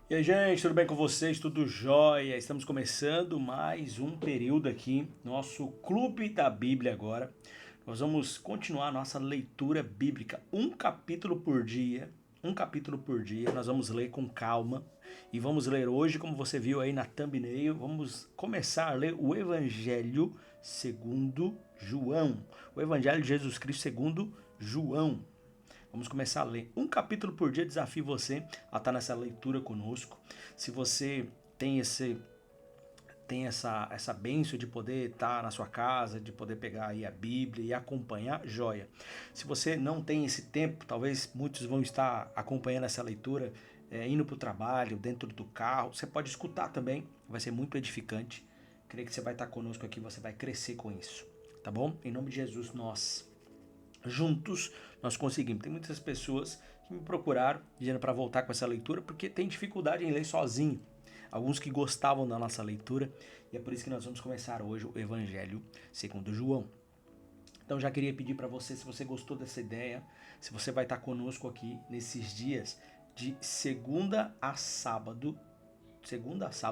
E aí, gente, tudo bem com vocês? Tudo jóia? Estamos começando mais um período aqui, nosso Clube da Bíblia agora. Nós vamos continuar a nossa leitura bíblica, um capítulo por dia. Um capítulo por dia, nós vamos ler com calma. E vamos ler hoje, como você viu aí na thumbnail, vamos começar a ler o Evangelho segundo João. O Evangelho de Jesus Cristo segundo João. Vamos começar a ler um capítulo por dia. Desafio você a estar nessa leitura conosco. Se você tem essa bênção de poder estar na sua casa, de poder pegar aí a Bíblia e acompanhar, joia. Se você não tem esse tempo, talvez muitos vão estar acompanhando essa leitura, indo para o trabalho, dentro do carro. Você pode escutar também, vai ser muito edificante. Creio que você vai estar conosco aqui, você vai crescer com isso, tá bom? Em nome de Jesus, nós juntos nós conseguimos. Tem muitas pessoas que me procuraram dizendo para voltar com essa leitura porque tem dificuldade em ler sozinho. Alguns que gostavam da nossa leitura, e é por isso que nós vamos começar hoje o Evangelho segundo João. Então já queria pedir para você, se você gostou dessa ideia, se você vai estar conosco aqui nesses dias de segunda a sábado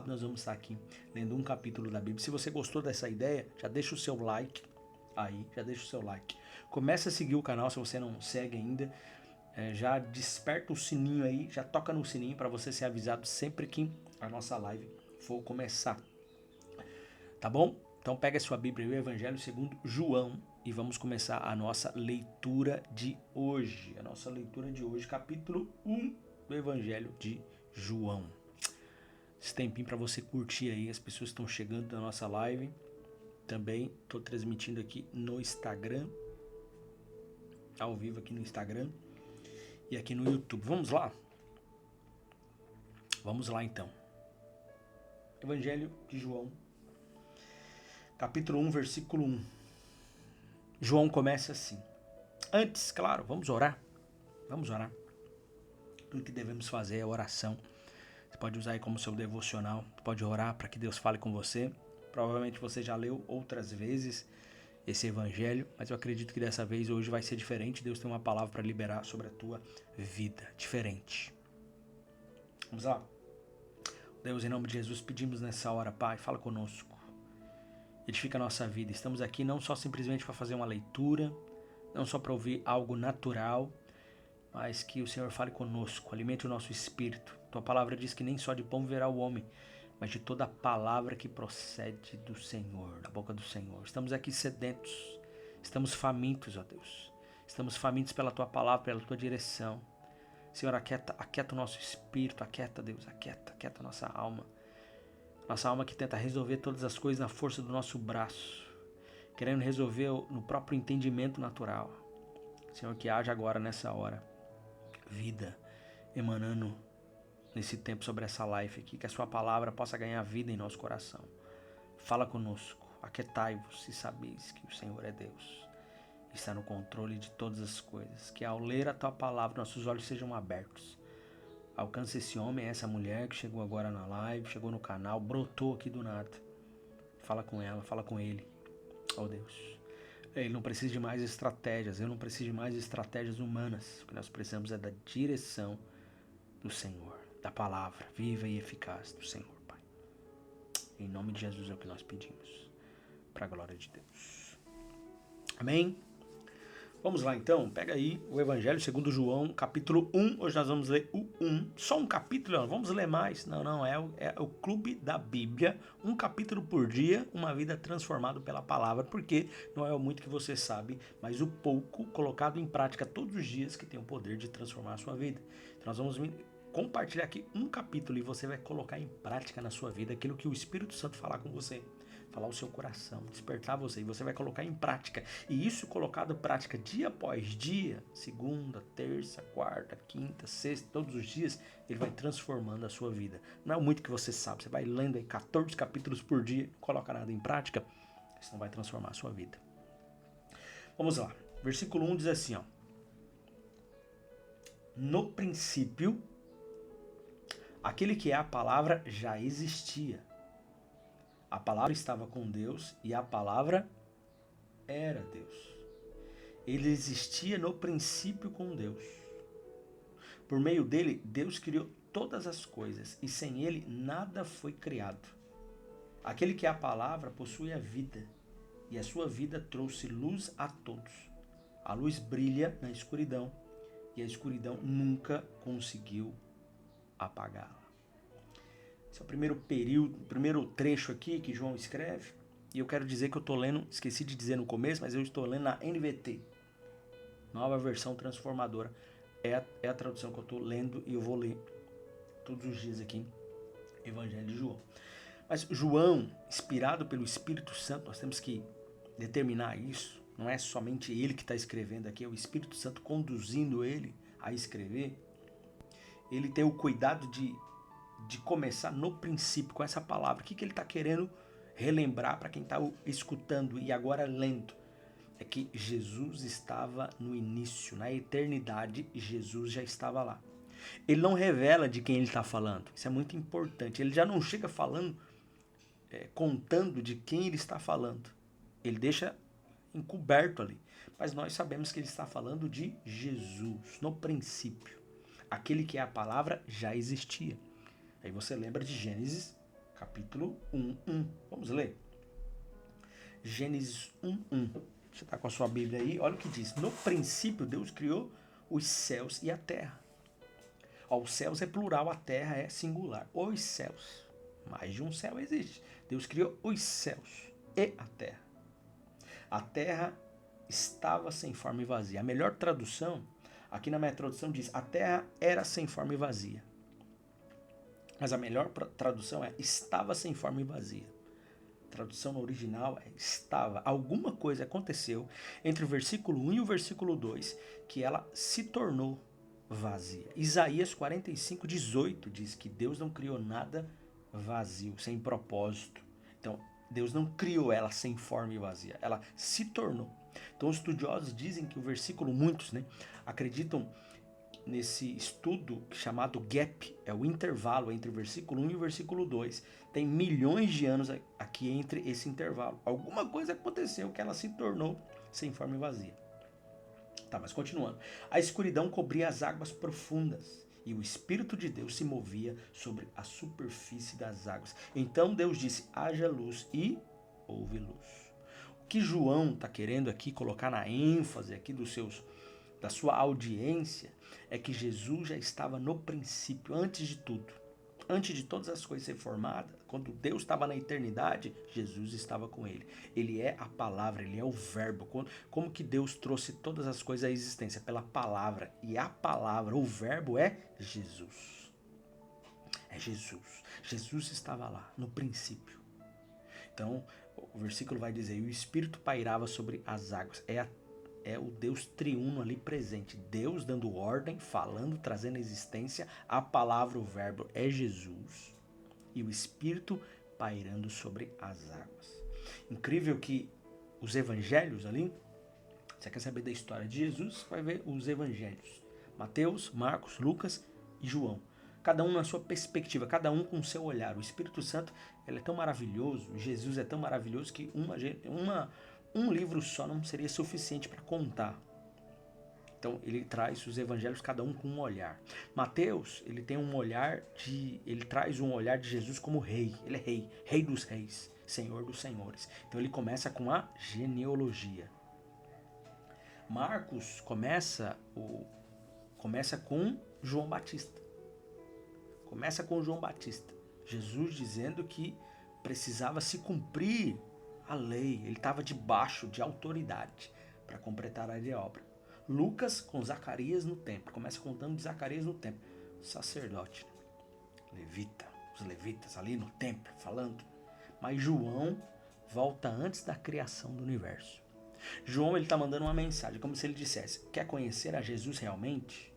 nós vamos estar aqui lendo um capítulo da Bíblia. Se você gostou dessa ideia, já deixa o seu like aí, já deixa o seu like. Começa a seguir o canal se você não segue ainda. Já desperta o sininho aí, já toca no sininho para você ser avisado sempre que a nossa live for começar. Tá bom? Então pega a sua Bíblia e o Evangelho segundo João e vamos começar a nossa leitura de hoje. A nossa leitura de hoje, capítulo 1 do Evangelho de João. Esse tempinho para você curtir aí, as pessoas estão chegando na nossa live. Também estou transmitindo aqui no Instagram, ao vivo aqui no Instagram e aqui no YouTube. Vamos lá? Vamos lá então. Evangelho de João, capítulo 1, versículo 1. João começa assim. Antes, claro, vamos orar. Vamos orar. Tudo que devemos fazer é oração. Você pode usar aí como seu devocional. Pode orar para que Deus fale com você. Provavelmente você já leu outras vezes esse evangelho, mas eu acredito que dessa vez, hoje vai ser diferente. Deus tem uma palavra para liberar sobre a tua vida. Diferente. Vamos lá? Deus, em nome de Jesus, pedimos nessa hora, Pai, fala conosco. Edifica a nossa vida. Estamos aqui não só simplesmente para fazer uma leitura, não só para ouvir algo natural, mas que o Senhor fale conosco, alimente o nosso espírito. Tua palavra diz que nem só de pão viverá o homem, mas de toda a palavra que procede do Senhor, da boca do Senhor. Estamos aqui sedentos, estamos famintos, ó Deus. Estamos famintos pela Tua palavra, pela Tua direção. Senhor, aquieta o nosso espírito, aquieta, Deus, aquieta a nossa alma. Nossa alma que tenta resolver todas as coisas na força do nosso braço, querendo resolver no próprio entendimento natural. Senhor, que haja agora nessa hora vida emanando nesse tempo sobre essa live aqui, que a sua palavra possa ganhar vida em nosso coração. Fala conosco, aquietai-vos e sabeis que o Senhor é Deus, está no controle de todas as coisas, que ao ler a tua palavra nossos olhos sejam abertos. Alcance esse homem, essa mulher que chegou agora na live, chegou no canal, brotou aqui do nada. Fala com ela, fala com ele. Oh Deus, ele não precisa de mais estratégias, eu não preciso de mais estratégias humanas. O que nós precisamos é da direção do Senhor, da palavra viva e eficaz do Senhor, Pai. Em nome de Jesus é o que nós pedimos, para a glória de Deus. Amém? Vamos lá então, pega aí o Evangelho segundo João, capítulo 1, hoje nós vamos ler o 1, só um capítulo, não vamos ler mais, não, é o Clube da Bíblia, um capítulo por dia, uma vida transformada pela palavra, porque não é o muito que você sabe, mas o pouco colocado em prática todos os dias que tem o poder de transformar a sua vida. Então nós vamos compartilhar aqui um capítulo e você vai colocar em prática na sua vida aquilo que o Espírito Santo falar com você. Falar o seu coração, despertar você e você vai colocar em prática. E isso colocado em prática dia após dia, segunda, terça, quarta, quinta, sexta, todos os dias, ele vai transformando a sua vida. Não é muito que você sabe, você vai lendo aí 14 capítulos por dia, não coloca nada em prática, isso não vai transformar a sua vida. Vamos lá, versículo 1 diz assim, ó. No princípio, aquele que é a palavra já existia. A palavra estava com Deus e a palavra era Deus. Ele existia no princípio com Deus. Por meio dele, Deus criou todas as coisas, e sem ele nada foi criado. Aquele que é a palavra possui a vida, e a sua vida trouxe luz a todos. A luz brilha na escuridão, e a escuridão nunca conseguiu apagá-la. Esse é o primeiro período, o primeiro trecho aqui que João escreve. E eu quero dizer que eu estou lendo, esqueci de dizer no começo, mas eu estou lendo na NVT, Nova Versão Transformadora. É a tradução que eu estou lendo e eu vou ler todos os dias aqui, Evangelho de João. Mas João, inspirado pelo Espírito Santo, nós temos que determinar isso. Não é somente ele que está escrevendo aqui, é o Espírito Santo conduzindo ele a escrever. Ele tem o cuidado de começar no princípio com essa palavra. O que ele está querendo relembrar para quem está escutando e agora lendo? É que Jesus estava no início, na eternidade, Jesus já estava lá. Ele não revela de quem ele está falando. Isso é muito importante. Ele já não chega falando, contando de quem ele está falando. Ele deixa encoberto ali. Mas nós sabemos que ele está falando de Jesus, no princípio. Aquele que é a palavra já existia. Aí você lembra de Gênesis, capítulo 1:1. Vamos ler? Gênesis 1:1. Você está com a sua Bíblia aí? Olha o que diz. No princípio, Deus criou os céus e a terra. Os céus é plural, a terra é singular. Os céus. Mais de um céu existe. Deus criou os céus e a terra. A terra estava sem forma e vazia. A melhor tradução, aqui na minha tradução diz, a terra era sem forma e vazia. Mas a melhor tradução é estava sem forma e vazia. A tradução original é estava. Alguma coisa aconteceu entre o versículo 1 e o versículo 2 que ela se tornou vazia. Isaías 45:18 diz que Deus não criou nada vazio, sem propósito. Então, Deus não criou ela sem forma e vazia. Ela se tornou. Então, os estudiosos dizem que o versículo, muitos, acreditam nesse estudo chamado gap, é o intervalo entre o versículo 1 e o versículo 2. Tem milhões de anos aqui entre esse intervalo. Alguma coisa aconteceu que ela se tornou sem forma e vazia. Tá, mas continuando. A escuridão cobria as águas profundas e o Espírito de Deus se movia sobre a superfície das águas. Então Deus disse, haja luz e houve luz. O que João está querendo aqui colocar na ênfase aqui da sua audiência é que Jesus já estava no princípio, antes de tudo. Antes de todas as coisas serem formadas, quando Deus estava na eternidade, Jesus estava com ele. Ele é a palavra, ele é o verbo. Como que Deus trouxe todas as coisas à existência? Pela palavra. E a palavra, o verbo é Jesus. É Jesus. Jesus estava lá, no princípio. Então, o versículo vai dizer, e o Espírito pairava sobre as águas. É o Deus triuno ali presente. Deus dando ordem, falando, trazendo existência. A palavra, o verbo é Jesus. E o Espírito pairando sobre as águas. Incrível que os evangelhos ali, você quer saber da história de Jesus, vai ver os evangelhos. Mateus, Marcos, Lucas e João. Cada um na sua perspectiva, cada um com o seu olhar. O Espírito Santo, ele é tão maravilhoso, Jesus é tão maravilhoso que um livro só não seria suficiente para contar. Então ele traz os evangelhos cada um com um olhar. Mateus, ele traz um olhar de Jesus como rei. Ele é rei, rei dos reis, senhor dos senhores. Então ele começa com a genealogia. Marcos começa com João Batista. Começa com João Batista. Jesus dizendo que precisava se cumprir a lei, ele estava debaixo de autoridade para completar a obra. Lucas com Zacarias no templo, começa contando de Zacarias no templo, sacerdote, levita, os levitas ali no templo falando. Mas João volta antes da criação do universo. João, ele está mandando uma mensagem, como se ele dissesse, quer conhecer a Jesus realmente?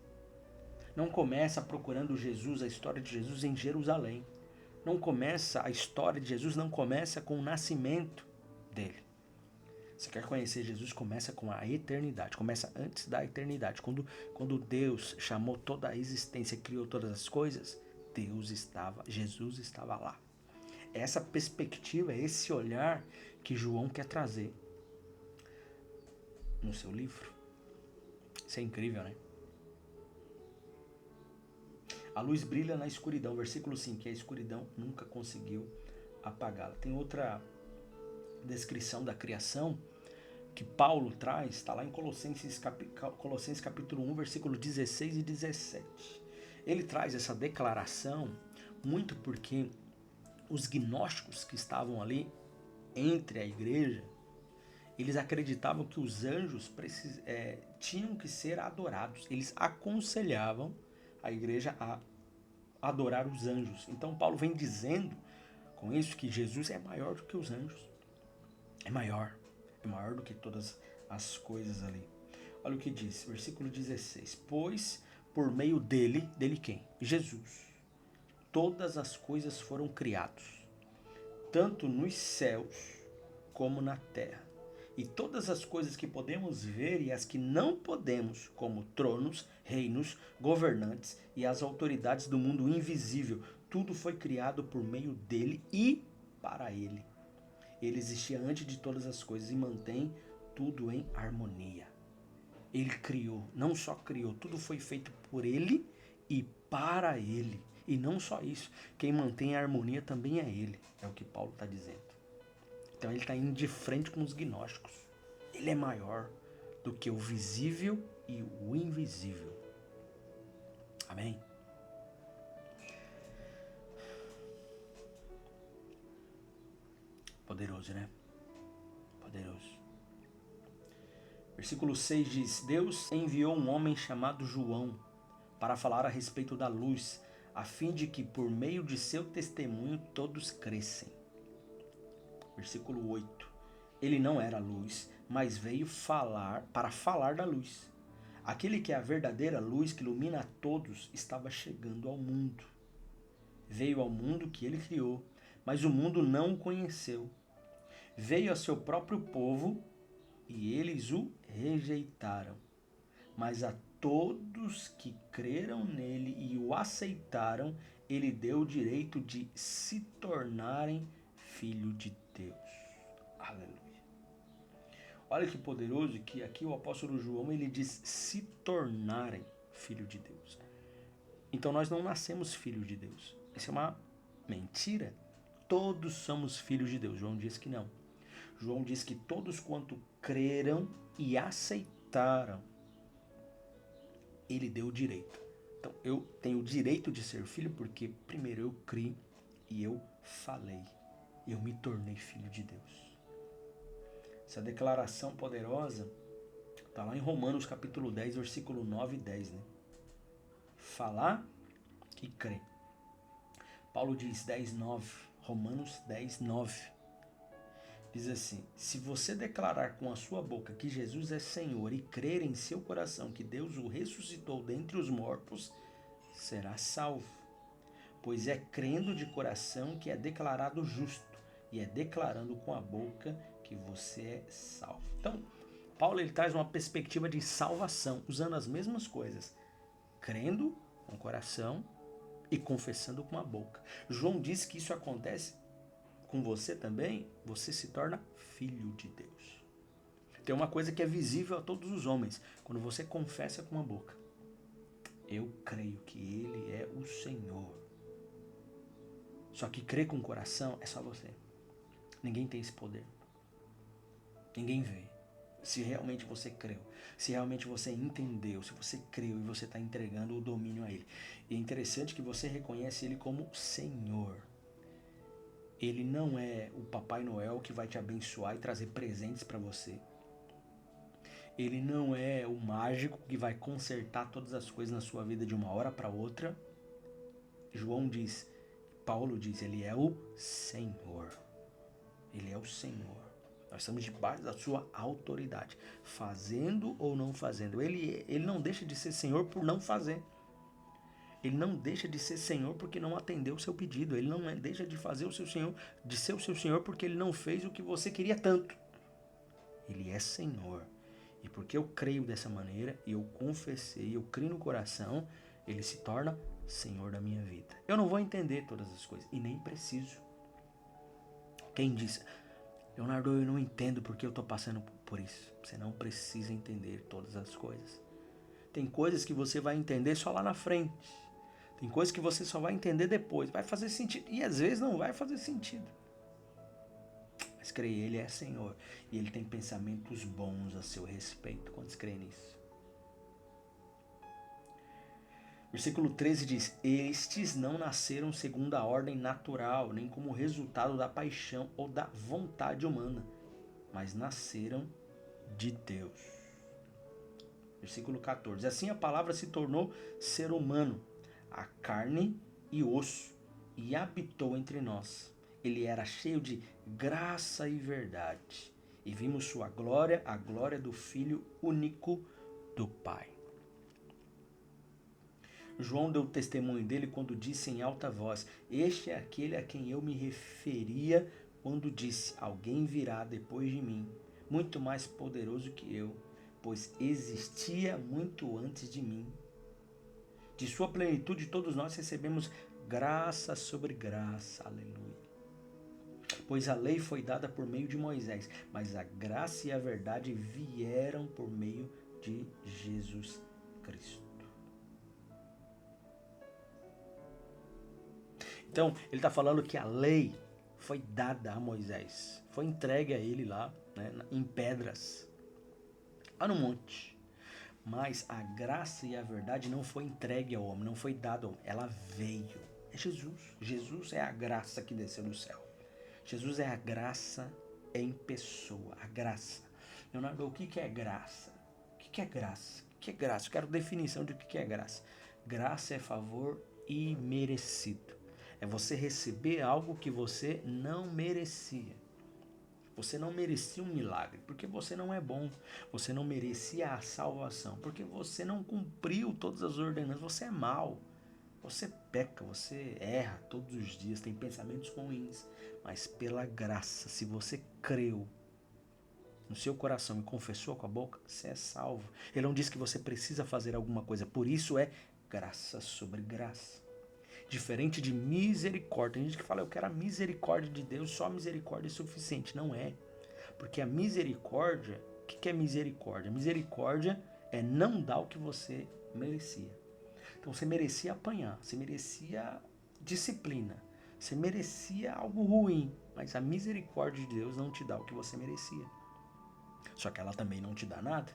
Não começa procurando Jesus, a história de Jesus em Jerusalém. A história de Jesus não começa com o nascimento dele. Você quer conhecer Jesus, começa com a eternidade, começa antes da eternidade. Quando Deus chamou toda a existência, criou todas as coisas, Jesus estava lá. Essa perspectiva, esse olhar que João quer trazer no seu livro. Isso é incrível, né? A luz brilha na escuridão, versículo 5, que a escuridão nunca conseguiu apagá-la. Tem outra descrição da criação que Paulo traz, está lá em Colossenses capítulo 1, versículo 16 e 17. Ele traz essa declaração muito porque os gnósticos que estavam ali entre a igreja, eles acreditavam que os anjos tinham que ser adorados. Eles aconselhavam a igreja a adorar os anjos. Então Paulo vem dizendo com isso que Jesus é maior do que os anjos. É maior do que todas as coisas ali. Olha o que diz, versículo 16. Pois por meio dele quem? Jesus. Todas as coisas foram criadas, tanto nos céus como na terra. E todas as coisas que podemos ver e as que não podemos, como tronos, reinos, governantes e as autoridades do mundo invisível, tudo foi criado por meio dele e para ele. Ele existia antes de todas as coisas e mantém tudo em harmonia. Ele criou, não só criou, tudo foi feito por ele e para ele. E não só isso, quem mantém a harmonia também é ele, é o que Paulo está dizendo. Então ele está indo de frente com os gnósticos. Ele é maior do que o visível e o invisível. Amém? Poderoso, né? Poderoso. Versículo 6 diz: Deus enviou um homem chamado João para falar a respeito da luz, a fim de que por meio de seu testemunho todos crescem. Versículo 8. Ele não era luz, mas veio para falar da luz. Aquele que é a verdadeira luz que ilumina a todos estava chegando ao mundo. Veio ao mundo que ele criou, mas o mundo não o conheceu. Veio a seu próprio povo e eles o rejeitaram. Mas a todos que creram nele e o aceitaram, ele deu o direito de se tornarem filho de Deus. Aleluia. Olha que poderoso que aqui o apóstolo João ele diz se tornarem filho de Deus. Então nós não nascemos filhos de Deus. Essa é uma mentira. Todos somos filhos de Deus. João diz que não. João diz que todos quanto creram e aceitaram, ele deu o direito. Então eu tenho o direito de ser filho porque primeiro eu criei e eu falei. Eu me tornei filho de Deus. Essa declaração poderosa está lá em Romanos capítulo 10, versículo 9 e 10. Né? Falar e crer. Paulo diz 10, 9. Romanos 10, 9. Diz assim: se você declarar com a sua boca que Jesus é Senhor e crer em seu coração que Deus o ressuscitou dentre os mortos, será salvo. Pois é crendo de coração que é declarado justo, e é declarando com a boca que você é salvo. Então, Paulo ele traz uma perspectiva de salvação, usando as mesmas coisas, crendo com o coração e confessando com a boca. João diz que isso acontece com você também, você se torna filho de Deus. Tem uma coisa que é visível a todos os homens, quando você confessa com a boca: eu creio que Ele é o Senhor. Só que crer com o coração é só você. Ninguém tem esse poder. Ninguém vê. Se realmente você creu, se realmente você entendeu, se você creu e você está entregando o domínio a Ele. E é interessante que você reconhece Ele como Senhor. Ele não é o Papai Noel que vai te abençoar e trazer presentes para você. Ele não é o mágico que vai consertar todas as coisas na sua vida de uma hora para outra. Paulo diz, Ele é o Senhor. Ele é o Senhor. Nós estamos debaixo da sua autoridade, fazendo ou não fazendo. Ele não deixa de ser Senhor por não fazer. Ele não deixa de ser Senhor porque não atendeu o seu pedido. Ele não deixa de fazer o seu Senhor, de ser o seu Senhor porque ele não fez o que você queria tanto. Ele é Senhor. E porque eu creio dessa maneira, e eu confessei, eu creio no coração, ele se torna Senhor da minha vida. Eu não vou entender todas as coisas, e nem preciso. Quem disse, Leonardo, eu não entendo porque eu estou passando por isso. Você não precisa entender todas as coisas. Tem coisas que você vai entender só lá na frente. Tem coisas que você só vai entender depois. Vai fazer sentido. E às vezes não vai fazer sentido. Mas creia, Ele é Senhor. E Ele tem pensamentos bons a seu respeito. Quantos creem nisso? Versículo 13 diz: Estes não nasceram segundo a ordem natural, nem como resultado da paixão ou da vontade humana, mas nasceram de Deus. Versículo 14. Assim a palavra se tornou ser humano, a carne e osso, e habitou entre nós. Ele era cheio de graça e verdade. E vimos sua glória, a glória do Filho único do Pai. João deu testemunho dele quando disse em alta voz: Este é aquele a quem eu me referia quando disse: Alguém virá depois de mim, muito mais poderoso que eu, pois existia muito antes de mim. De sua plenitude todos nós recebemos graça sobre graça. Aleluia. Pois a lei foi dada por meio de Moisés, mas a graça e a verdade vieram por meio de Jesus Cristo. Então, ele está falando que a lei foi dada a Moisés, foi entregue a ele lá, né, em pedras, lá no monte. Mas a graça e a verdade não foi entregue ao homem, não foi dada ao homem, ela veio. É Jesus. Jesus é a graça que desceu do céu. Jesus é a graça em pessoa, a graça. Leonardo, o que é graça? O que é graça? O que é graça? Eu quero definição de o que é graça. Graça é favor imerecido. É você receber algo que você não merecia. Você não merecia um milagre, porque você não é bom. Você não merecia a salvação, porque você não cumpriu todas as ordenanças. Você é mau. Você peca, você erra todos os dias, tem pensamentos ruins. Mas pela graça, se você creu no seu coração e confessou com a boca, você é salvo. Ele não diz que você precisa fazer alguma coisa. Por isso é graça sobre graça. Diferente de misericórdia. Tem gente que fala, eu quero a misericórdia de Deus, só a misericórdia é suficiente. Não é. Porque a misericórdia, o que é misericórdia? Misericórdia é não dar o que você merecia. Então você merecia apanhar, você merecia disciplina, você merecia algo ruim, mas a misericórdia de Deus não te dá o que você merecia. Só que ela também não te dá nada.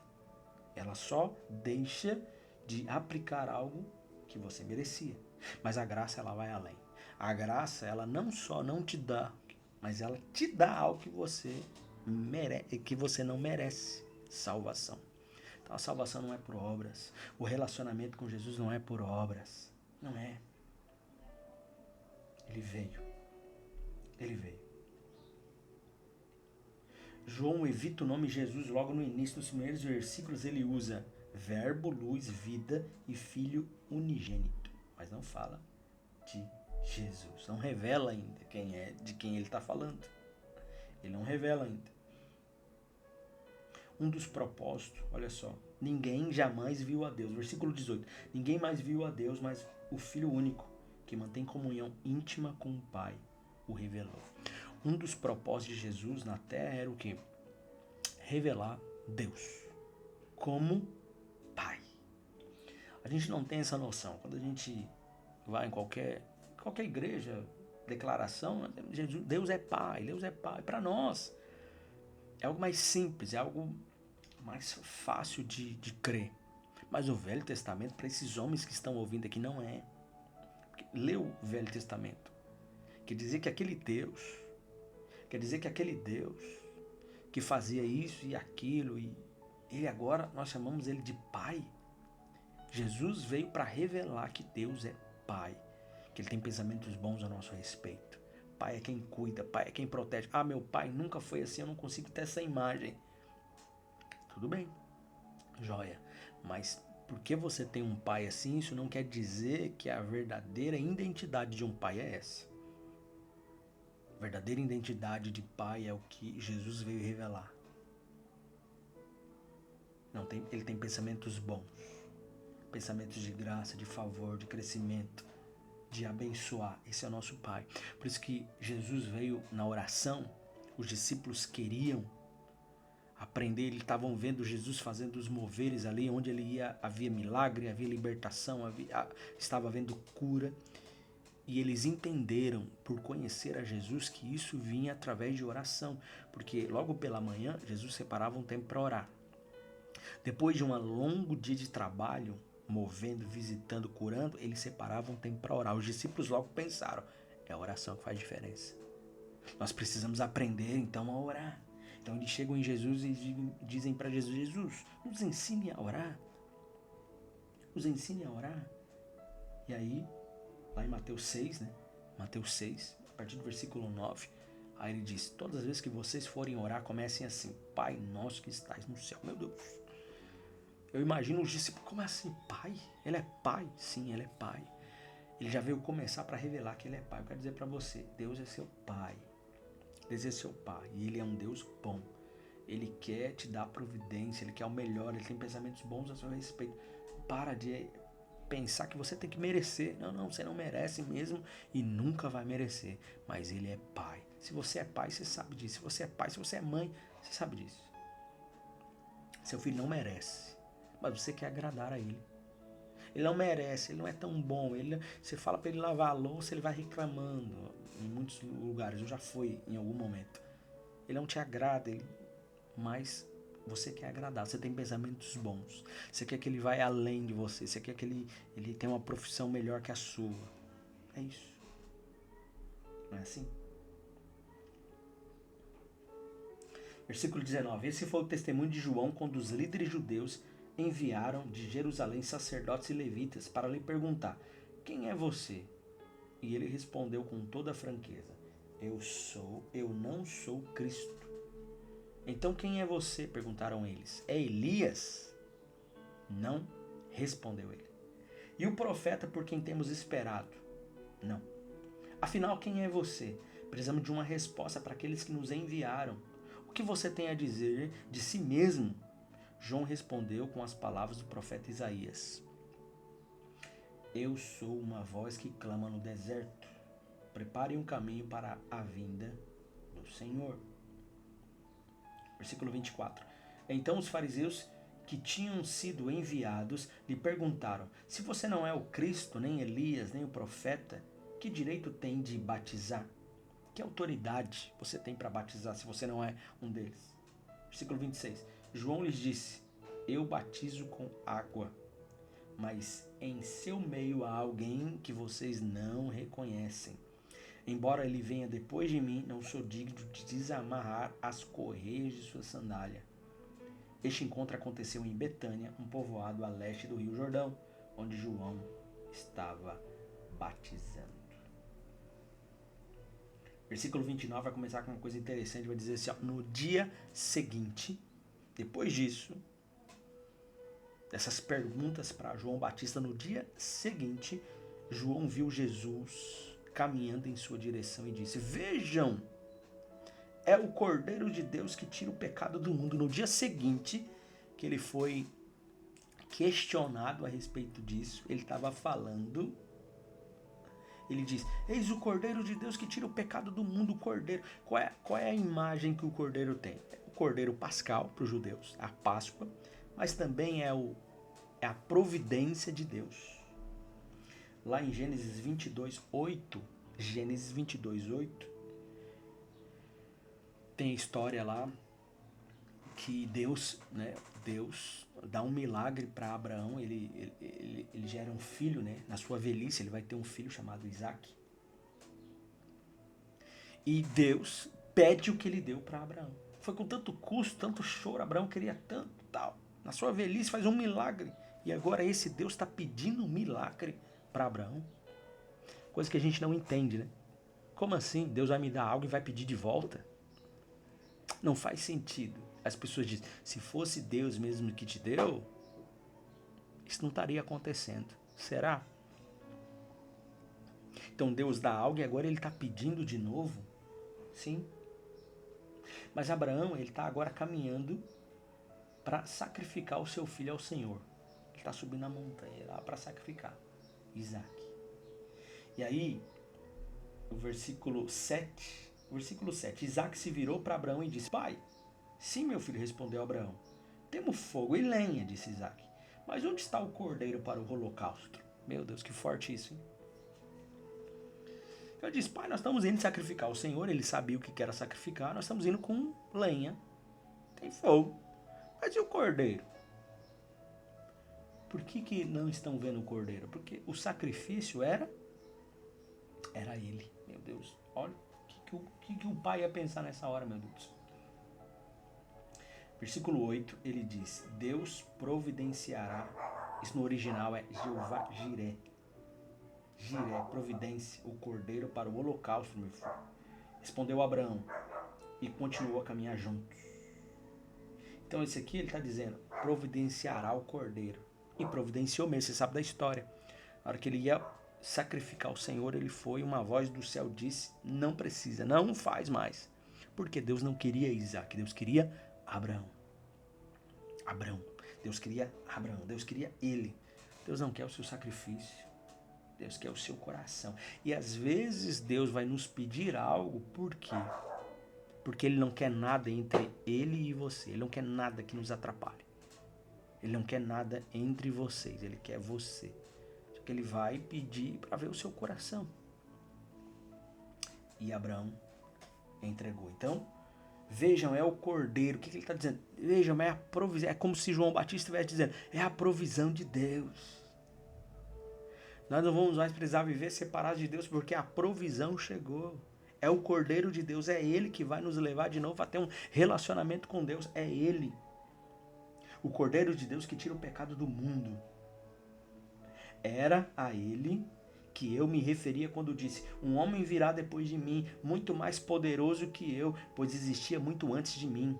Ela só deixa de aplicar algo que você merecia. Mas a graça, ela vai além. A graça, ela não só não te dá, mas ela te dá algo que você não merece. Salvação. Então a salvação não é por obras. O relacionamento com Jesus não é por obras. Não é. Ele veio. Ele veio. João evita o nome Jesus logo no início dos primeiros versículos. Ele usa verbo, luz, vida e filho unigênito. Mas não fala de Jesus. Não revela ainda quem é, de quem ele está falando. Ele não revela ainda. Um dos propósitos, olha só. Ninguém jamais viu a Deus. Versículo 18. Ninguém mais viu a Deus, mas o Filho único, que mantém comunhão íntima com o Pai, o revelou. Um dos propósitos de Jesus na terra era o quê? Revelar Deus como Pai. A gente não tem essa noção. Quando a gente vai em qualquer igreja, declaração, Jesus, Deus é Pai, Deus é Pai. Para nós, é algo mais simples, é algo mais fácil de crer. Mas o Velho Testamento, para esses homens que estão ouvindo aqui, não é. Lê o Velho Testamento. Quer dizer que aquele Deus que fazia isso e aquilo, e ele agora, nós chamamos ele de Pai. Jesus veio para revelar que Deus é Pai, que ele tem pensamentos bons a nosso respeito. Pai é quem cuida, Pai é quem protege. Ah, meu pai nunca foi assim, eu não consigo ter essa imagem. Tudo bem, joia. Mas porque você tem um pai assim, isso não quer dizer que a verdadeira identidade de um pai é essa. A verdadeira identidade de pai é o que Jesus veio revelar. Ele tem pensamentos bons. Pensamentos de graça, de favor, de crescimento, de abençoar. Esse é o nosso Pai. Por isso que Jesus veio na oração, os discípulos queriam aprender. Eles estavam vendo Jesus fazendo os moveres ali, onde ele ia, havia milagre, havia libertação, estava havendo cura. E eles entenderam, por conhecer a Jesus, que isso vinha através de oração. Porque logo pela manhã, Jesus separava um tempo para orar. Depois de um longo dia de trabalho, movendo, visitando, curando, eles separavam um tempo para orar. Os discípulos logo pensaram, é a oração que faz diferença. Nós precisamos aprender então a orar. Então eles chegam em Jesus e dizem para Jesus, Jesus, nos ensine a orar. Nos ensine a orar. E aí, lá em Mateus 6, né? Mateus 6, a partir do versículo 9, aí ele diz, todas as vezes que vocês forem orar, comecem assim, Pai nosso que estás no céu. Meu Deus, eu imagino os discípulos, como assim, Pai? Ele é Pai? Sim, ele é Pai. Ele já veio começar para revelar que ele é Pai. Eu quero dizer para você, Deus é seu Pai. Deus é seu Pai e Ele é um Deus bom. Ele quer te dar providência, Ele quer o melhor, Ele tem pensamentos bons a seu respeito. Para de pensar que você tem que merecer. Não, você não merece mesmo e nunca vai merecer. Mas Ele é Pai. Se você é pai, você sabe disso. Se você é pai, se você é mãe, você sabe disso. Seu filho não merece, mas você quer agradar a Ele. Ele não merece, ele não é tão bom. Você fala para ele lavar a louça, ele vai reclamando. Em muitos lugares, eu já fui em algum momento. Ele não te agrada, mas você quer agradar. Você tem pensamentos bons. Você quer que ele vá além de você. Você quer que ele tenha uma profissão melhor que a sua. É isso. Não é assim? Versículo 19. Esse foi o testemunho de João quando os líderes judeus enviaram de Jerusalém sacerdotes e levitas para lhe perguntar, quem é você? E ele respondeu com toda franqueza, eu não sou Cristo. Então quem é você? Perguntaram eles. É Elias? Não, respondeu ele. E o profeta por quem temos esperado? Não. Afinal, quem é você? Precisamos de uma resposta para aqueles que nos enviaram. O que você tem a dizer de si mesmo? João respondeu com as palavras do profeta Isaías. Eu sou uma voz que clama no deserto. Preparem um caminho para a vinda do Senhor. Versículo 24. Então os fariseus que tinham sido enviados lhe perguntaram, se você não é o Cristo, nem Elias, nem o profeta, que direito tem de batizar? Que autoridade você tem para batizar se você não é um deles? Versículo 26. João lhes disse, eu batizo com água, mas em seu meio há alguém que vocês não reconhecem. Embora ele venha depois de mim, não sou digno de desamarrar as correias de sua sandália. Este encontro aconteceu em Betânia, um povoado a leste do Rio Jordão, onde João estava batizando. Versículo 29 vai começar com uma coisa interessante, vai dizer assim, ó, no dia seguinte, depois disso, dessas perguntas para João Batista, no dia seguinte, João viu Jesus caminhando em sua direção e disse, vejam, é o Cordeiro de Deus que tira o pecado do mundo. No dia seguinte, que ele foi questionado a respeito disso, ele estava falando... Ele diz, eis o Cordeiro de Deus que tira o pecado do mundo, o Cordeiro. Qual é a imagem que o Cordeiro tem? O Cordeiro pascal para os judeus, a Páscoa, mas também é a providência de Deus. Lá em Gênesis 22:8, tem a história lá que Deus dá um milagre para Abraão, ele gera um filho, né? Na sua velhice ele vai ter um filho chamado Isaac. E Deus pede o que ele deu para Abraão. Foi com tanto custo, tanto choro, Abraão queria tanto, tal. Na sua velhice faz um milagre. E agora esse Deus está pedindo um milagre para Abraão. Coisa que a gente não entende, né? Como assim? Deus vai me dar algo e vai pedir de volta? Não faz sentido. As pessoas dizem, se fosse Deus mesmo que te deu, isso não estaria acontecendo. Será? Então Deus dá algo e agora ele está pedindo de novo? Sim. Mas Abraão, ele está agora caminhando para sacrificar o seu filho ao Senhor. Ele está subindo a montanha lá para sacrificar Isaac. E aí, o versículo 7, Isaac se virou para Abraão e disse, pai, Sim, meu filho, respondeu Abraão. Temos fogo e lenha, disse Isaque. Mas onde está o cordeiro para o holocausto? Meu Deus, que forte isso, hein? Eu disse, pai, nós estamos indo sacrificar o Senhor. Ele sabia o que era sacrificar. Nós estamos indo com lenha. Tem fogo. Mas e o cordeiro? Por que não estão vendo o cordeiro? Porque o sacrifício era ele. Meu Deus, olha o que o pai ia pensar nessa hora, meu Deus. Versículo 8, ele diz, Deus providenciará, isso no original é Jeová Jiré. Jiré, providência, o cordeiro para o holocausto, meu filho. Respondeu Abraão e continuou a caminhar juntos. Então esse aqui ele está dizendo, providenciará o cordeiro. E providenciou mesmo, você sabe da história. Na hora que ele ia sacrificar o Senhor, ele foi, uma voz do céu disse, não precisa, não faz mais. Porque Deus não queria Isaac, Deus queria Abraão. Deus queria Abraão, Deus queria ele. Deus não quer o seu sacrifício, Deus quer o seu coração. E às vezes Deus vai nos pedir algo, por quê? Porque Ele não quer nada entre Ele e você, Ele não quer nada que nos atrapalhe. Ele não quer nada entre vocês, Ele quer você. Só que Ele vai pedir para ver o seu coração. E Abraão entregou. Então, vejam, é o cordeiro. O que ele está dizendo? Vejam, é a provisão. É como se João Batista estivesse dizendo, é a provisão de Deus. Nós não vamos mais precisar viver separados de Deus, porque a provisão chegou. É o cordeiro de Deus, é Ele que vai nos levar de novo a ter um relacionamento com Deus. É Ele. O cordeiro de Deus que tira o pecado do mundo. Era a Ele que eu me referia quando disse, um homem virá depois de mim, muito mais poderoso que eu, pois existia muito antes de mim.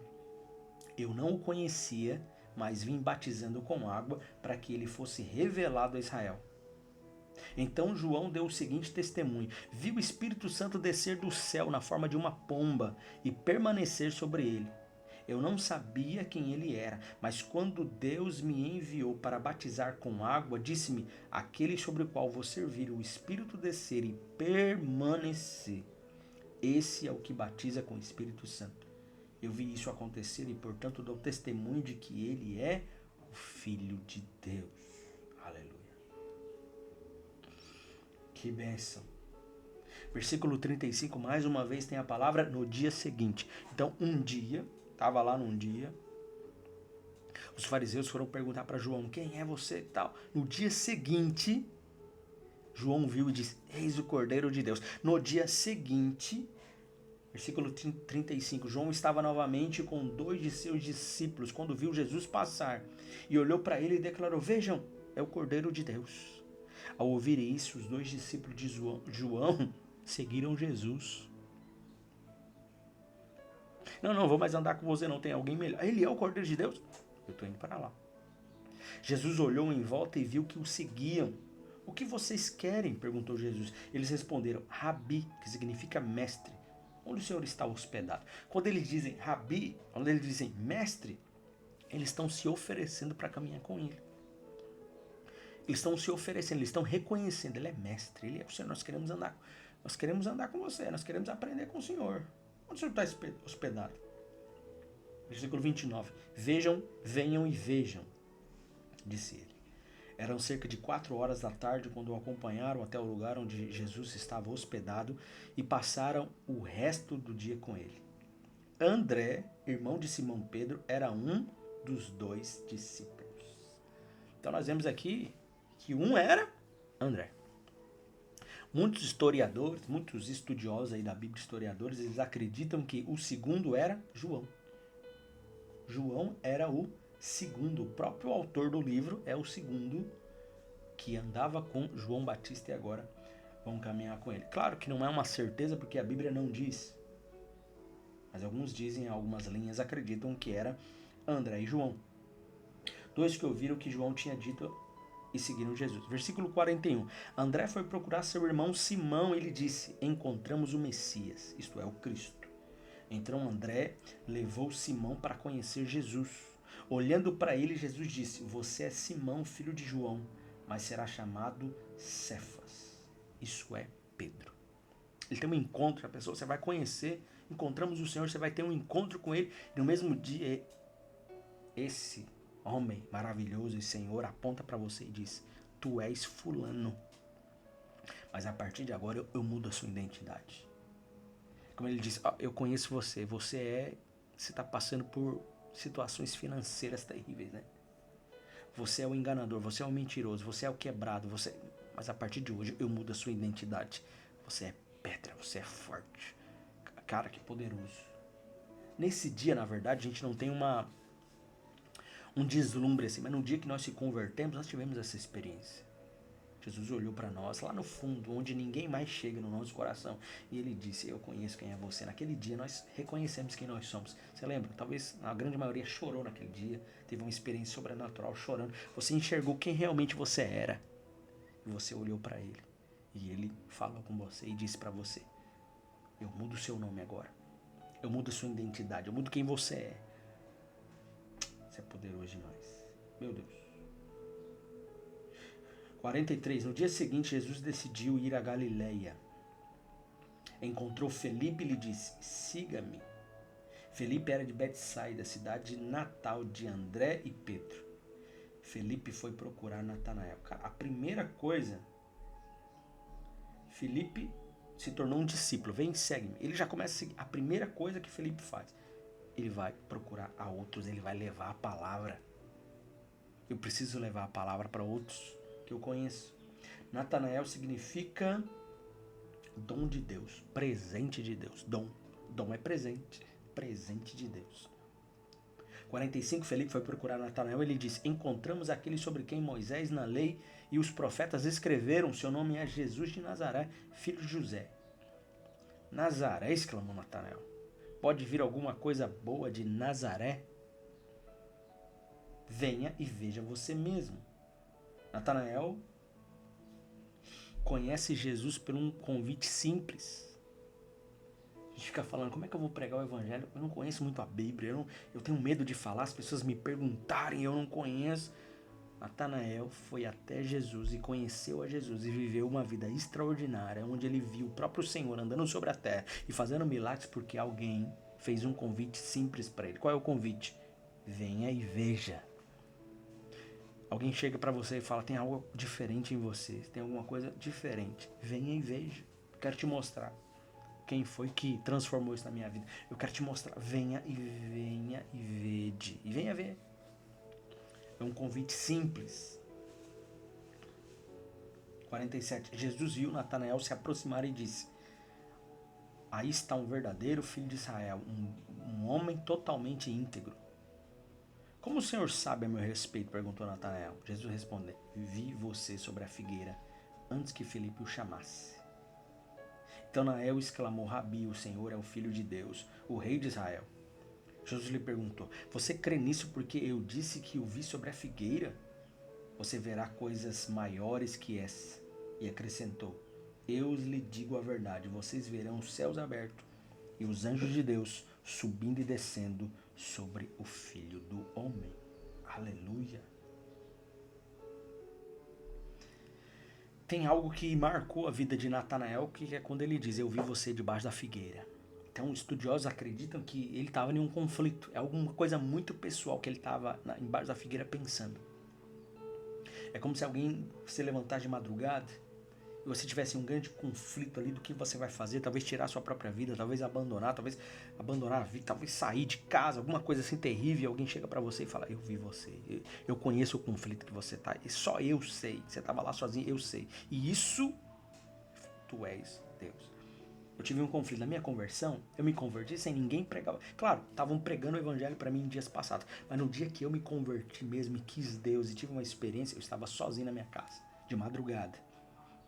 Eu não o conhecia, mas vim batizando com água para que ele fosse revelado a Israel. Então João deu o seguinte testemunho, viu o Espírito Santo descer do céu na forma de uma pomba e permanecer sobre ele. Eu não sabia quem ele era, mas quando Deus me enviou para batizar com água, disse-me, aquele sobre o qual você vir o Espírito descer e permanecer, esse é o que batiza com o Espírito Santo. Eu vi isso acontecer e, portanto, dou testemunho de que ele é o Filho de Deus. Aleluia. Que bênção. Versículo 35, mais uma vez tem a palavra no dia seguinte. Então, um dia... Estava lá num dia, os fariseus foram perguntar para João, quem é você e tal. No dia seguinte, João viu e disse, eis o Cordeiro de Deus. No dia seguinte, versículo 35, João estava novamente com 2 de seus discípulos, quando viu Jesus passar, e olhou para ele e declarou, vejam, é o Cordeiro de Deus. Ao ouvir isso, os 2 discípulos de João seguiram Jesus. Não vou mais andar com você, não tem alguém melhor. Ele é o Cordeiro de Deus? Eu estou indo para lá. Jesus olhou em volta e viu que o seguiam. O que vocês querem? Perguntou Jesus. Eles responderam, Rabi, que significa mestre. Onde o Senhor está hospedado? Quando eles dizem Rabi, quando eles dizem mestre, eles estão se oferecendo para caminhar com ele. Eles estão se oferecendo, eles estão reconhecendo, ele é mestre, ele é o Senhor, nós queremos andar com você, nós queremos aprender com o Senhor. Onde o Senhor está hospedado? Versículo 29. Vejam, venham e vejam, disse ele. Eram cerca de 4 horas da tarde quando o acompanharam até o lugar onde Jesus estava hospedado e passaram o resto do dia com ele. André, irmão de Simão Pedro, era um dos 2 discípulos. Então nós vemos aqui que um era André. Muitos historiadores, muitos estudiosos aí da Bíblia, historiadores, eles acreditam que o segundo era João. João era o segundo, o próprio autor do livro é o segundo que andava com João Batista e agora vão caminhar com ele. Claro que não é uma certeza porque a Bíblia não diz, mas alguns dizem, algumas linhas acreditam que era André e João. 2 que ouviram o que João tinha dito e seguiram Jesus. Versículo 41. André foi procurar seu irmão Simão e lhe disse, encontramos o Messias, isto é, o Cristo. Então André levou Simão para conhecer Jesus. Olhando para ele, Jesus disse, você é Simão, filho de João, mas será chamado Cefas, isso é, Pedro. Ele tem um encontro, a pessoa você vai conhecer, encontramos o Senhor, você vai ter um encontro com Ele, e no mesmo dia, esse homem maravilhoso e Senhor aponta para você e diz, tu és fulano, mas a partir de agora eu mudo a sua identidade. Como ele diz, eu conheço você, você está passando por situações financeiras terríveis, né? Você é o enganador, você é o mentiroso, você é o quebrado, mas a partir de hoje eu mudo a sua identidade. Você é pedra, você é forte. Cara, que poderoso. Nesse dia, na verdade, a gente não tem um deslumbre assim, mas no dia que nós se convertemos, nós tivemos essa experiência. Jesus olhou para nós lá no fundo, onde ninguém mais chega no nosso coração, e ele disse, eu conheço quem é você. Naquele dia nós reconhecemos quem nós somos. Você lembra? Talvez a grande maioria chorou naquele dia, teve uma experiência sobrenatural chorando. Você enxergou quem realmente você era, e você olhou para ele, e ele falou com você e disse para você, eu mudo o seu nome agora, eu mudo a sua identidade, eu mudo quem você é. Você é poderoso demais, meu Deus. 43. No dia seguinte, Jesus decidiu ir a Galileia. Encontrou Felipe e lhe disse, siga-me. Felipe era de Betsaida, cidade natal de André e Pedro. Felipe foi procurar Natanael. Cara, a primeira coisa, Felipe se tornou um discípulo. Vem, segue-me. Ele já começa a seguir. A primeira coisa que Felipe faz, ele vai procurar a outros, ele vai levar a palavra. Eu preciso levar a palavra para outros que eu conheço. Natanael significa dom de Deus, presente de Deus. Dom é presente, presente de Deus. 45, Felipe foi procurar Natanael e ele disse, encontramos aquele sobre quem Moisés na lei e os profetas escreveram, seu nome é Jesus de Nazaré, filho de José. Nazaré, exclamou Natanael, pode vir alguma coisa boa de Nazaré? Venha e veja você mesmo. Natanael conhece Jesus por um convite simples. A gente fica falando, como é que eu vou pregar o evangelho? Eu não conheço muito a Bíblia, eu tenho medo de falar, as pessoas me perguntarem, eu não conheço. Natanael foi até Jesus e conheceu a Jesus e viveu uma vida extraordinária, onde ele viu o próprio Senhor andando sobre a terra e fazendo milagres porque alguém fez um convite simples para ele. Qual é o convite? Venha e veja. Alguém chega para você e fala, tem algo diferente em você, tem alguma coisa diferente. Venha e veja. Quero te mostrar quem foi que transformou isso na minha vida. Eu quero te mostrar. Venha e vede. E venha ver. É um convite simples. 47. Jesus viu Natanael se aproximar e disse, aí está um verdadeiro filho de Israel, um homem totalmente íntegro. Como o Senhor sabe a meu respeito? Perguntou Natanael. Jesus respondeu, vi você sobre a figueira antes que Felipe o chamasse. Então Natanael exclamou, Rabi, o Senhor é o Filho de Deus, o Rei de Israel. Jesus lhe perguntou, você crê nisso porque eu disse que o vi sobre a figueira? Você verá coisas maiores que essa. E acrescentou, eu lhe digo a verdade, vocês verão os céus abertos e os anjos de Deus subindo e descendo sobre o Filho do Homem. Aleluia. Tem algo que marcou a vida de Natanael, que é quando ele diz, eu vi você debaixo da figueira. Então, estudiosos acreditam que ele estava em um conflito. É alguma coisa muito pessoal que ele estava embaixo da figueira pensando. É como se alguém se levantasse de madrugada e você tivesse um grande conflito ali do que você vai fazer, talvez tirar a sua própria vida, talvez abandonar a vida, talvez sair de casa, alguma coisa assim terrível, e alguém chega pra você e fala, eu vi você, eu conheço o conflito que você tá, e só eu sei, você tava lá sozinho, eu sei, e isso, tu és Deus. Eu tive um conflito na minha conversão, eu me converti sem ninguém pregar, claro, estavam pregando o evangelho pra mim em dias passados, mas no dia que eu me converti mesmo e quis Deus e tive uma experiência, eu estava sozinho na minha casa, de madrugada,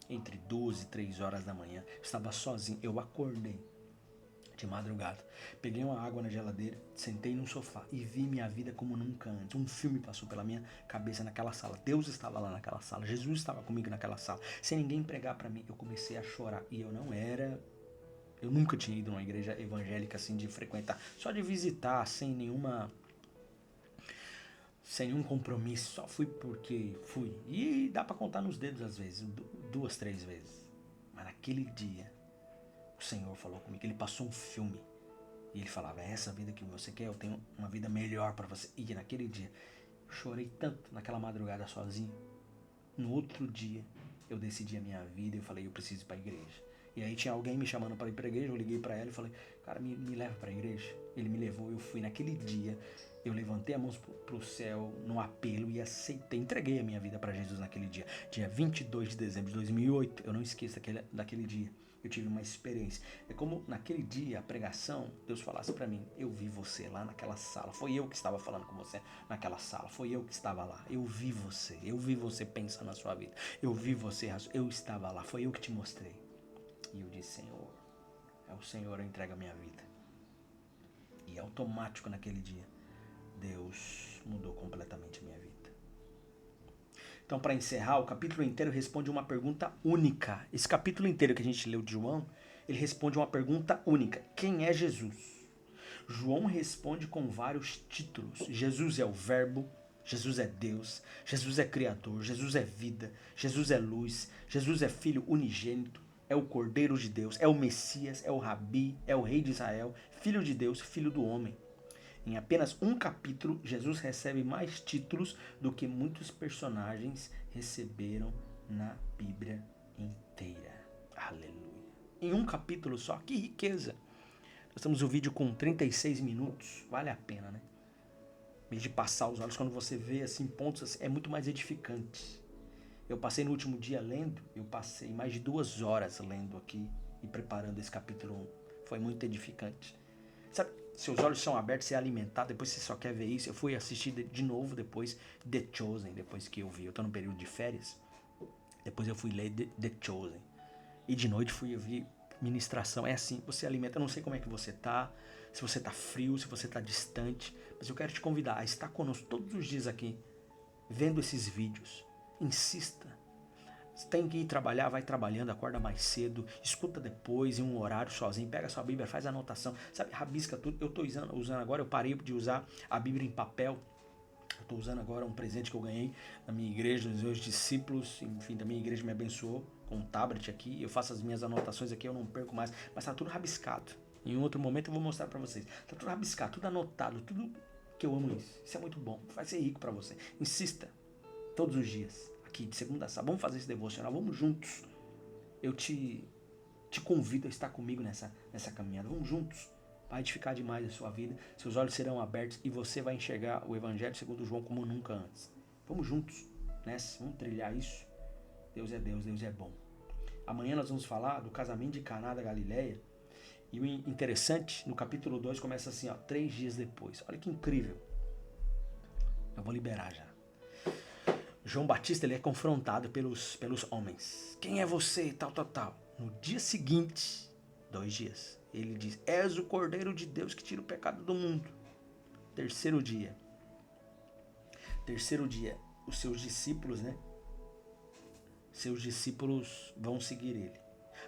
entre 12 e 3 horas da manhã, eu estava sozinho, eu acordei de madrugada, peguei uma água na geladeira, sentei num sofá e vi minha vida como nunca antes. Um filme passou pela minha cabeça naquela sala, Deus estava lá naquela sala, Jesus estava comigo naquela sala, sem ninguém pregar pra mim, eu comecei a chorar e eu nunca tinha ido numa igreja evangélica assim de frequentar, só de visitar, sem nenhum compromisso, só fui porque fui. E dá pra contar nos dedos às vezes, 2, 3 vezes. Mas naquele dia, o Senhor falou comigo, ele passou um filme. E ele falava, é essa vida que você quer? Eu tenho uma vida melhor para você. E naquele dia, eu chorei tanto naquela madrugada sozinho. No outro dia, eu decidi a minha vida e eu falei, eu preciso ir para a igreja. E aí tinha alguém me chamando para ir para a igreja, eu liguei para ela e falei, cara, me leva para a igreja. Ele me levou, eu fui. Naquele dia, eu levantei a mão para o céu no apelo e aceitei, entreguei a minha vida para Jesus naquele dia. Dia 22 de dezembro de 2008, eu não esqueço daquele dia. Eu tive uma experiência. É como naquele dia, a pregação, Deus falasse para mim, eu vi você lá naquela sala. Foi eu que estava falando com você naquela sala. Foi eu que estava lá. Eu vi você pensando na sua vida. Eu vi você, eu estava lá. Foi eu que te mostrei. E eu disse, Senhor, é o Senhor que entrega a minha vida. E automático naquele dia, Deus mudou completamente a minha vida. Então, para encerrar, o capítulo inteiro responde uma pergunta única. Esse capítulo inteiro que a gente leu de João, ele responde uma pergunta única. Quem é Jesus? João responde com vários títulos. Jesus é o Verbo, Jesus é Deus, Jesus é Criador, Jesus é vida, Jesus é luz, Jesus é Filho unigênito, é o Cordeiro de Deus, é o Messias, é o Rabi, é o Rei de Israel, Filho de Deus, Filho do homem. Em apenas um capítulo, Jesus recebe mais títulos do que muitos personagens receberam na Bíblia inteira. Aleluia. Em um capítulo só, que riqueza. Nós temos o vídeo com 36 minutos, vale a pena, né? Em vez de passar os olhos, quando você vê assim pontos, assim, é muito mais edificante. Eu passei no último dia lendo, eu passei mais de 2 horas lendo aqui e preparando esse capítulo 1. Foi muito edificante. Sabe, seus olhos são abertos, você é alimentado, depois você só quer ver isso. Eu fui assistir de novo depois The Chosen, depois que eu vi. Eu tô no período de férias. Depois eu fui ler The Chosen. E de noite fui ouvir ministração. É assim, você alimenta. Eu não sei como é que você tá, se você tá frio, se você tá distante, mas eu quero te convidar a estar conosco todos os dias aqui, vendo esses vídeos. Insista. Você tem que ir trabalhar, vai trabalhando, acorda mais cedo, escuta depois em um horário sozinho, pega sua Bíblia, faz anotação, sabe, rabisca tudo. Eu estou usando agora, eu parei de usar a Bíblia em papel. Eu estou usando agora um presente que eu ganhei na minha igreja, dos meus discípulos, enfim, da minha igreja me abençoou com um tablet aqui. Eu faço as minhas anotações aqui, eu não perco mais, mas está tudo rabiscado. Em outro momento eu vou mostrar para vocês. Está tudo rabiscado, tudo anotado, tudo que eu amo isso. Isso é muito bom, vai ser rico para você. Insista, todos os dias. Aqui de segunda a sábado, vamos fazer esse devocional, vamos juntos. Eu te convido a estar comigo nessa caminhada, vamos juntos. Vai edificar demais a sua vida, seus olhos serão abertos e você vai enxergar o Evangelho segundo João como nunca antes. Vamos juntos nessa, vamos trilhar isso. Deus é Deus, Deus é bom. Amanhã nós vamos falar do casamento de Caná da Galileia. E o interessante, no capítulo 2 começa assim, 3 dias depois. Olha que incrível. Eu vou liberar já. João Batista ele é confrontado pelos homens. Quem é você? Tal. No dia seguinte, 2 dias, ele diz, és o Cordeiro de Deus que tira o pecado do mundo. Terceiro dia, os seus discípulos, né? Seus discípulos vão seguir ele.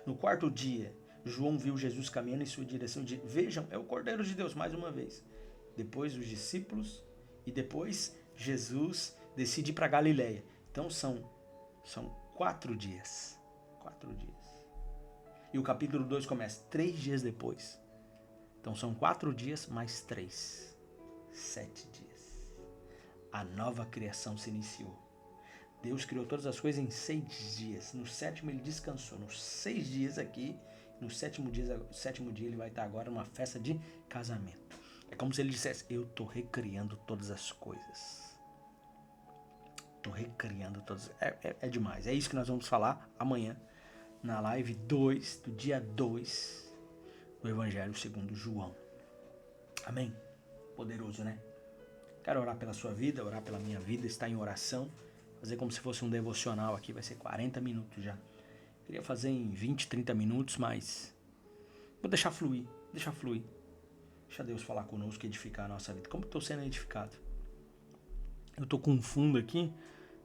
No 4º dia, João viu Jesus caminhando em sua direção e disse, vejam, é o Cordeiro de Deus, mais uma vez. Depois os discípulos e depois Jesus decide ir para Galileia. Então são 4 dias. 4 dias. E o capítulo 2 começa 3 dias depois. Então são 4 dias mais 3. 7 dias. A nova criação se iniciou. Deus criou todas as coisas em 6 dias. No 7º ele descansou. Nos 6 dias aqui, no 7º dia ele vai estar agora numa festa de casamento. É como se ele dissesse, eu estou recriando todas as coisas. Estou recriando todas. É demais. É isso que nós vamos falar amanhã na live 2, do dia 2 do Evangelho segundo João. Amém? Poderoso, né? Quero orar pela sua vida, orar pela minha vida, estar em oração. Fazer como se fosse um devocional aqui, vai ser 40 minutos já. Queria fazer em 20, 30 minutos, mas vou deixar fluir. Deixa Deus falar conosco e edificar a nossa vida. Como estou sendo edificado? Eu estou com um fundo aqui.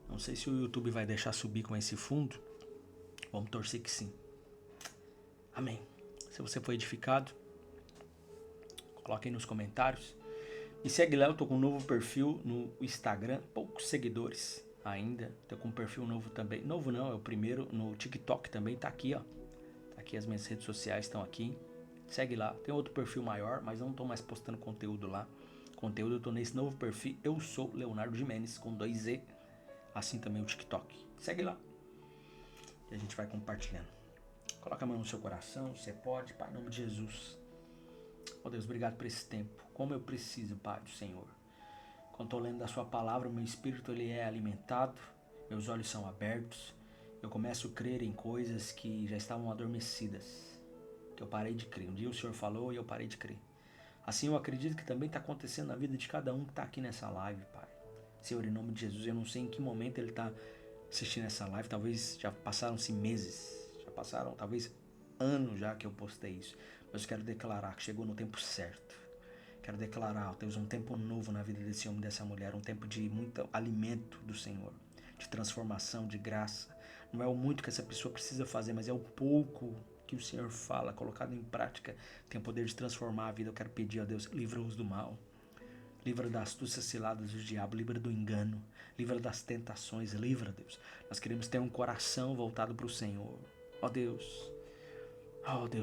Não sei se o YouTube vai deixar subir com esse fundo. Vamos torcer que sim. Amém. Se você foi edificado, coloque aí nos comentários. Me segue lá, eu tô com um novo perfil no Instagram. Poucos seguidores ainda. Tô com um perfil novo também. Novo não, é o primeiro. No TikTok também tá aqui, ó. Tá Aqui as minhas redes sociais estão aqui. Segue lá. Tem outro perfil maior, mas não estou mais postando conteúdo lá. Conteúdo eu estou nesse novo perfil. Eu sou Leonardo Gimenez, com 2Z. Assim também o TikTok. Segue lá. E a gente vai compartilhando. Coloca a mão no seu coração, você pode, Pai, em nome de Jesus. Oh Deus, obrigado por esse tempo. Como eu preciso, Pai, do Senhor. Quando estou lendo a sua palavra, o meu espírito ele é alimentado, meus olhos são abertos. Eu começo a crer em coisas que já estavam adormecidas, que eu parei de crer. Um dia o Senhor falou e eu parei de crer. Assim eu acredito que também está acontecendo na vida de cada um que está aqui nessa live, Pai. Senhor, em nome de Jesus, eu não sei em que momento ele está assistindo essa live. Talvez já passaram-se meses, já passaram talvez anos já que eu postei isso. Mas eu quero declarar que chegou no tempo certo. Quero declarar, ó Deus, um tempo novo na vida desse homem e dessa mulher. Um tempo de muito alimento do Senhor, de transformação, de graça. Não é o muito que essa pessoa precisa fazer, mas é o pouco que o Senhor fala, colocado em prática, tem o poder de transformar a vida. Eu quero pedir a Deus, livra-os do mal. Livra das astúcias ciladas do diabo, livra do engano, livra das tentações, livra, Deus. Nós queremos ter um coração voltado para o Senhor. Ó Deus,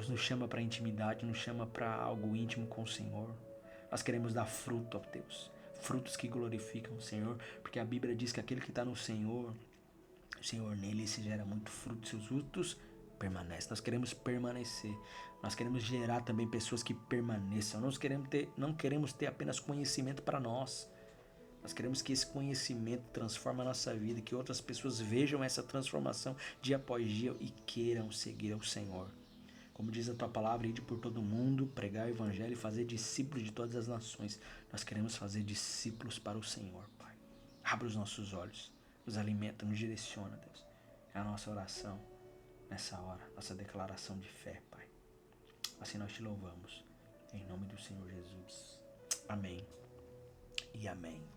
nos chama para intimidade, nos chama para algo íntimo com o Senhor. Nós queremos dar fruto, ó Deus, frutos que glorificam o Senhor, porque a Bíblia diz que aquele que está no Senhor, o Senhor nele se gera muito fruto, seus frutos permanecem. Nós queremos permanecer, nós queremos gerar também pessoas que permaneçam. Não queremos ter apenas conhecimento para nós. Nós queremos que esse conhecimento transforme a nossa vida, que outras pessoas vejam essa transformação dia após dia e queiram seguir ao Senhor. Como diz a tua palavra, ide por todo mundo, pregar o evangelho e fazer discípulos de todas as nações. Nós queremos fazer discípulos para o Senhor, Pai. Abra os nossos olhos, nos alimenta, nos direciona, Deus. É a nossa oração nessa hora, nossa declaração de fé, Pai. Assim nós te louvamos. Em nome do Senhor Jesus. Amém e amém.